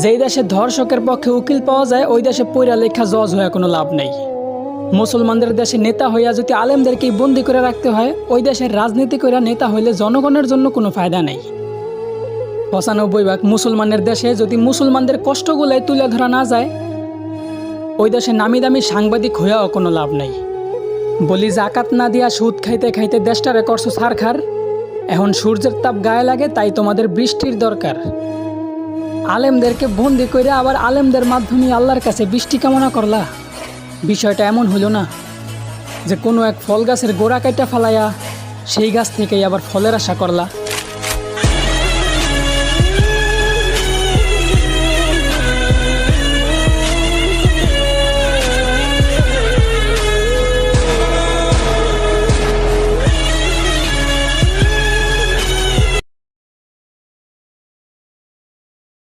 যেই দেশে ধর্ষকের পক্ষে উকিল পাওয়া যায় ওই দেশে পইরা লেখা জজ হয়ে কোনো লাভ নেই। মুসলমানদের দেশে নেতা হইয়া যদি আলেমদেরকেই বন্দি করে রাখতে হয়, ওই দেশের রাজনীতি করে নেতা হইলে জনগণের জন্য কোনো ফায়দা নেই। ৯৫% মুসলমানের দেশে যদি মুসলমানদের কষ্টগুলাই তুলে ধরা না যায়, ওই দেশে নামি দামি সাংবাদিক হইয়াও কোনো লাভ নেই। বলি জাকাত না দিয়া সুদ খাইতে খাইতে দেশটারে করছো ছারখার। এখন সূর্যের তাপ গায়ে লাগে, তাই তোমাদের বৃষ্টির দরকার। আলেমদেরকে বন্দি করে আবার আলেমদের মাধ্যমে আল্লাহর কাছে বৃষ্টি কামনা করলা। বিষয়টা এমন হলো না যে কোনো এক ফল গাছের গোড়া কাইটা ফালাইয়া সেই গাছ থেকেই আবার ফলের আশা করলা।